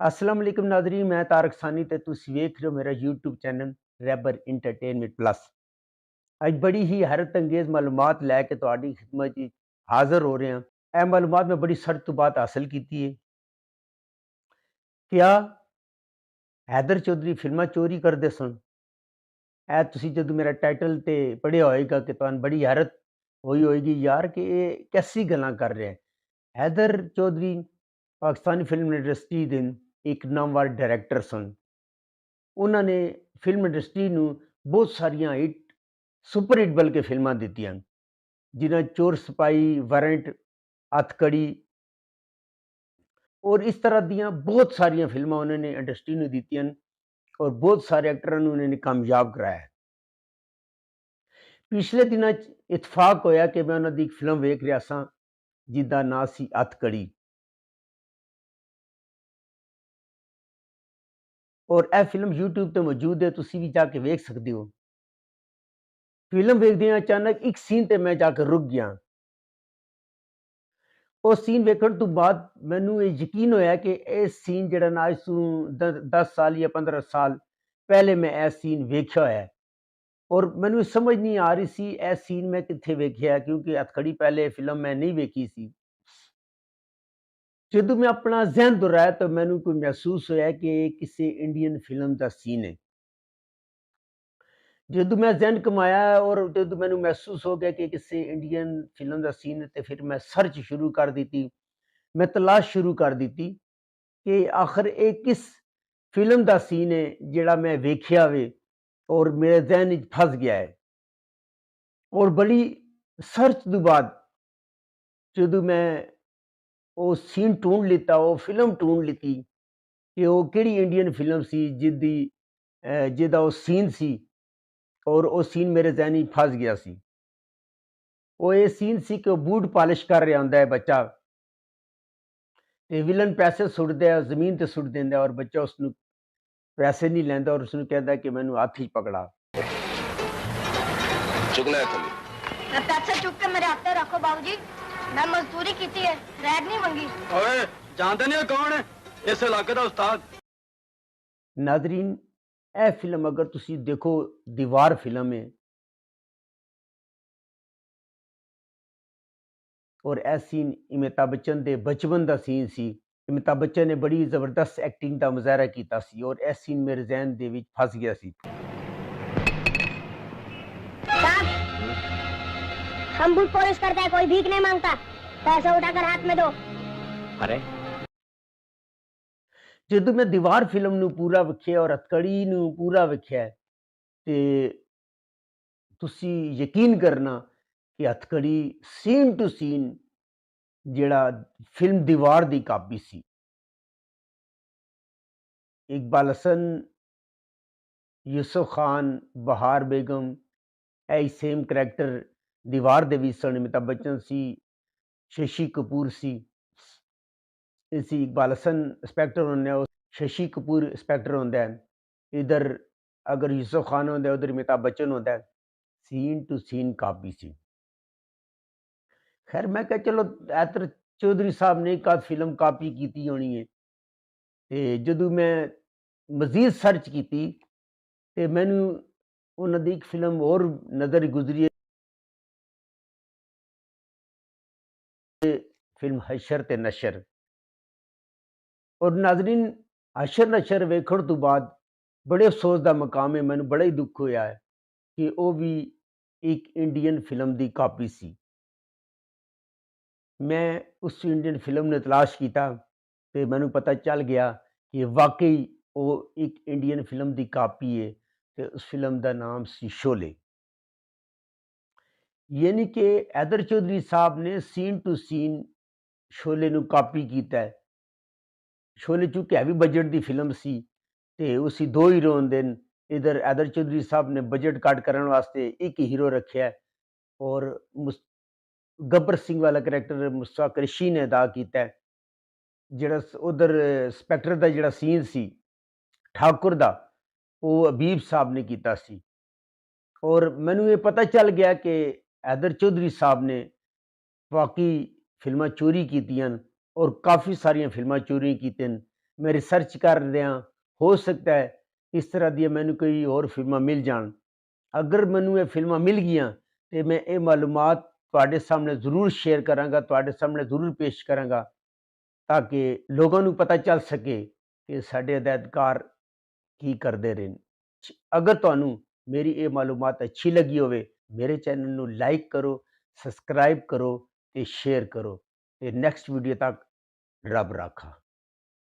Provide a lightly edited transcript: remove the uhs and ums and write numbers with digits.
अस्सलाम वालेकुम नाज़रीन, मैं तारक सानी ते तुसीं वेख रहे हो मेरा यूट्यूब चैनल रैबर इंटरटेनमेंट प्लस। अज बड़ी ही हैरत अंगेज़ मालूमात लैके तुहाडी खिदमत च हाज़र हो रहे हैं। ਇਹ मालूमात मैं बड़ी सख्त तो बात हासिल की है। क्या हैदर चौधरी फिल्मां चोरी करते सन? ਇਹ ਤੁਸੀਂ ਜਦੋਂ मेरा टाइटल ते पढ़िया होएगा कि तुहानू बड़ी हैरत होई होएगी यार कि ये कैसी गल्लां कर रहे हैं। हैदर चौधरी पाकिस्तानी फिल्म इंडस्ट्री ਦੇ ਇੱਕ ਨਾਮਵਰ डायरैक्टर सन। ਉਹਨਾਂ ਨੇ ਫਿਲਮ ਇੰਡਸਟਰੀ ਨੂੰ ਬਹੁਤ ਸਾਰੀਆਂ ਹਿੱਟ ਸੁਪਰ ਹਿੱਟ ਬਲਕਿ ਫਿਲਮਾਂ ਦਿੱਤੀਆਂ, ਜਿਨ੍ਹਾਂ ਚੋਰ ਸਿਪਾਹੀ, ਵਾਰੰਟ, ਹੱਥਕੜੀ ਔਰ ਇਸ ਤਰ੍ਹਾਂ ਦੀਆਂ ਬਹੁਤ ਸਾਰੀਆਂ ਫਿਲਮਾਂ ਉਹਨਾਂ ਨੇ ਇੰਡਸਟਰੀ ਨੂੰ ਦਿੱਤੀਆਂ ਔਰ ਬਹੁਤ ਸਾਰੇ ਐਕਟਰਾਂ ਨੂੰ ਉਹਨਾਂ ਨੇ ਕਾਮਯਾਬ ਕਰਾਇਆ। ਪਿਛਲੇ ਦਿਨਾਂ 'ਚ ਇਤਫਾਕ ਹੋਇਆ ਕਿ ਮੈਂ ਉਹਨਾਂ ਦੀ ਇੱਕ ਫਿਲਮ ਵੇਖ ਰਿਹਾ ਸਾਂ ਜਿਹਦਾ ਨਾਂ ਸੀ ਹੱਥਕੜੀ। ਔਰ ਇਹ ਫਿਲਮ YouTube ਤੇ ਮੌਜੂਦ ਹੈ, ਤੁਸੀਂ ਵੀ ਜਾ ਕੇ ਵੇਖ ਸਕਦੇ ਹੋ। ਫਿਲਮ ਵੇਖਦਿਆਂ ਅਚਾਨਕ ਇੱਕ ਸੀਨ ਤੇ ਮੈਂ ਜਾ ਕੇ ਰੁਕ ਗਿਆ। ਉਹ ਸੀਨ ਵੇਖਣ ਤੋਂ ਬਾਅਦ ਮੈਨੂੰ ਇਹ ਯਕੀਨ ਹੋਇਆ ਕਿ ਇਹ ਸੀਨ ਜਿਹੜਾ ਨਾ ਅੱਜ ਤੋਂ 10 ਸਾਲ ਜਾਂ 15 ਸਾਲ ਪਹਿਲੇ ਮੈਂ ਇਹ ਸੀਨ ਵੇਖਿਆ ਹੋਇਆ ਔਰ ਮੈਨੂੰ ਸਮਝ ਨਹੀਂ ਆ ਰਹੀ ਸੀ ਇਹ ਸੀਨ ਮੈਂ ਕਿੱਥੇ ਵੇਖਿਆ, ਕਿਉਂਕਿ ਹੱਥਕੜੀ ਪਹਿਲੇ ਫਿਲਮ ਮੈਂ ਨਹੀਂ ਵੇਖੀ ਸੀ। ਜਦੋਂ ਮੈਂ ਆਪਣਾ ਜ਼ਹਿਨ ਦੁਹਰਾਇਆ ਤਾਂ ਮੈਨੂੰ ਕੋਈ ਮਹਿਸੂਸ ਹੋਇਆ ਕਿ ਇਹ ਕਿਸੇ ਇੰਡੀਅਨ ਫਿਲਮ ਦਾ ਸੀਨ ਹੈ। ਜਦੋਂ ਮੈਂ ਜ਼ਹਿਨ ਕਮਾਇਆ ਔਰ ਜਦੋਂ ਮੈਨੂੰ ਮਹਿਸੂਸ ਹੋ ਗਿਆ ਕਿ ਕਿਸੇ ਇੰਡੀਅਨ ਫਿਲਮ ਦਾ ਸੀਨ ਹੈ ਤੇ ਫਿਰ ਮੈਂ ਸਰਚ ਸ਼ੁਰੂ ਕਰ ਦਿੱਤੀ, ਮੈਂ ਤਲਾਸ਼ ਸ਼ੁਰੂ ਕਰ ਦਿੱਤੀ ਕਿ ਆਖਰ ਇਹ ਕਿਸ ਫਿਲਮ ਦਾ ਸੀਨ ਹੈ ਜਿਹੜਾ ਮੈਂ ਵੇਖਿਆ ਵੇ ਔਰ ਮੇਰੇ ਜ਼ਹਿਨ ਵਿੱਚ ਫਸ ਗਿਆ ਹੈ। ਔਰ ਬੜੀ ਸਰਚ ਤੋਂ ਬਾਅਦ ਜਦੋਂ ਮੈਂ ਉਹ ਸੀਨ ਢੂੰਡ ਲਿੱਤਾ, ਉਹ ਫਿਲਮ ਢੂੰਡ ਲਿੱਤੀ ਕਿ ਉਹ ਕਿਹੜੀ ਇੰਡੀਅਨ ਫਿਲਮ ਸੀ ਜਿਹਦਾ ਉਹ ਸੀਨ ਸੀ ਔਰ ਉਹ ਸੀਨ ਮੇਰੇ ਜ਼ਹਿਨ ਵਿੱਚ ਫਸ ਗਿਆ ਸੀ। ਉਹ ਇਹ ਸੀਨ ਸੀ ਕਿ ਉਹ ਬੂਟ ਪਾਲਿਸ਼ ਕਰ ਰਿਹਾ ਹੁੰਦਾ ਹੈ ਬੱਚਾ ਤੇ ਵਿਲਨ ਪੈਸੇ ਸੁੱਟਦਾ ਹੈ, ਜ਼ਮੀਨ ਤੇ ਸੁੱਟ ਦਿੰਦਾ ਔਰ ਬੱਚਾ ਉਸ ਨੂੰ ਪੈਸੇ ਨਹੀਂ ਲੈਂਦਾ ਔਰ ਉਸ ਨੂੰ ਕਹਿੰਦਾ ਕਿ ਮੈਨੂੰ ਹੱਥ 'ਚ ਪਕੜਾ। चुगना है थल्ले। मैं पैसे चुक के मेरे हाथ में रखो बाबूजी, मैं मजदूरी की थी है, रैड नहीं मंगी। ओए जानते नहीं कौन है इस इलाके का उस्ताद। नाजरीन, ਇਹ ਫਿਲਮ ਅਗਰ ਤੁਸੀਂ ਦੇਖੋ, ਦੀਵਾਰ ਫਿਲਮ ਹੈ ਔਰ ਇਹ ਸੀਨ ਅਮਿਤਾਭ ਬੱਚਨ ਦੇ ਬਚਪਨ ਦਾ ਸੀਨ ਸੀ। ਅਮਿਤਾਭ ਬੱਚਨ ਨੇ ਬੜੀ ਜ਼ਬਰਦਸਤ ਐਕਟਿੰਗ ਦਾ ਮੁਜ਼ਾਹਰਾ ਕੀਤਾ ਸੀ ਔਰ ਇਹ ਸੀਨ ਮੇਰੇ ਜ਼ਹਿਨ ਦੇ ਵਿੱਚ ਫਸ ਗਿਆ ਸੀ। हम बूट पॉलिश करता है, कोई भीख नहीं मांगता, पैसे उठाकर हाथ में दो। अरे ਜਦੋਂ ਮੈਂ ਦੀਵਾਰ ਫਿਲਮ ਨੂੰ ਪੂਰਾ ਵੇਖਿਆ ਔਰ ਹੱਥਕੜੀ ਨੂੰ ਪੂਰਾ ਵੇਖਿਆ ਤੇ ਤੁਸੀਂ ਯਕੀਨ ਕਰਨਾ ਕਿ ਹੱਥਕੜੀ ਸੀਨ ਟੂ ਸੀਨ ਜਿਹੜਾ ਫਿਲਮ ਦੀਵਾਰ ਦੀ ਕਾਪੀ ਸੀ। ਇਕਬਾਲ ਹਸਨ, ਯੂਸਫ ਖਾਨ, ਬਹਾਰ ਬੇਗਮ, ਇਹ ਸੇਮ ਕਰੈਕਟਰ ਦੀਵਾਰ ਦੇ ਵਿੱਚ ਸਨ। ਅਮਿਤਾਭ ਬੱਚਨ ਸੀ, ਸ਼ਸ਼ੀ ਕਪੂਰ ਸੀ, इसी इकबाल हसन इंस्पैक्टर होंगे, शशि कपूर इंस्पैक्टर होंगे, इधर अगर यूसुफ खान होंगे उधर अमिताभ बच्चन होंगे। सीन टू सीन कापी सी। खैर मैं क्या चलो हैदर चौधरी साहब ने एक आध फिल्म कापी की होनी है तो जदों मैं मजीद सर्च की तो मैनू उन्होंने एक फिल्म और नज़र गुजरी फिल्म हशर ते नशर। और नाजरीन, हशर नशर वेखण तो बाद बड़े अफसोस का मकाम है, मैंने बड़ा ही दुख होया है कि वह भी एक इंडियन फिल्म की कापी सी। मैं उस इंडियन फिल्म ने तलाश किया तो मैनू पता चल गया कि वाकई वो एक इंडियन फिल्म की कापी है तो उस फिल्म का नाम सी शोले। यानी कि हैदर चौधरी साहब ने सीन टू सीन शोले नू कापी किया है। शोले चूंकि हैवी बजट की फिल्म सी ते उसी दो हीरो होंगे। इधर हैदर चौधरी साहब ने बजट कट करने वास्ते एक हीरो रखा है और गब्बर सिंह वाला करैक्टर मुस्तफा कुरैशी ने अदा किया है। जिहड़ा उधर इंस्पैक्टर का जिहड़ा सीन सी ठाकुर का वो हबीब साहब ने किया सी। और मैनू ये पता चल गया कि हैदर चौधरी साहब ने वाकई फिल्मां चोरी कीतियां और काफ़ी सारिया फिल्मां चोरी कीतियां। मैं रिसर्च कर रहा, हो सकता है इस तरह दी मैनू कोई और फिल्मां मिल जान। अगर मैनू ये फिल्मां मिल गईयां तो मैं ये मालूमात तुहाडे सामने ज़रूर शेयर करांगा, तुहाडे सामने ज़रूर पेश करांगा, ताकि लोगों नू पता चल सके कि साडे हिदायतकार की करदे रहे। अगर तुहानू मेरी ये मालूमात अच्छी लगी होवे, मेरे चैनल नू लाइक करो, सब्सक्राइब करो ते शेयर करो। ते नेक्स्ट वीडियो तक रब राखा।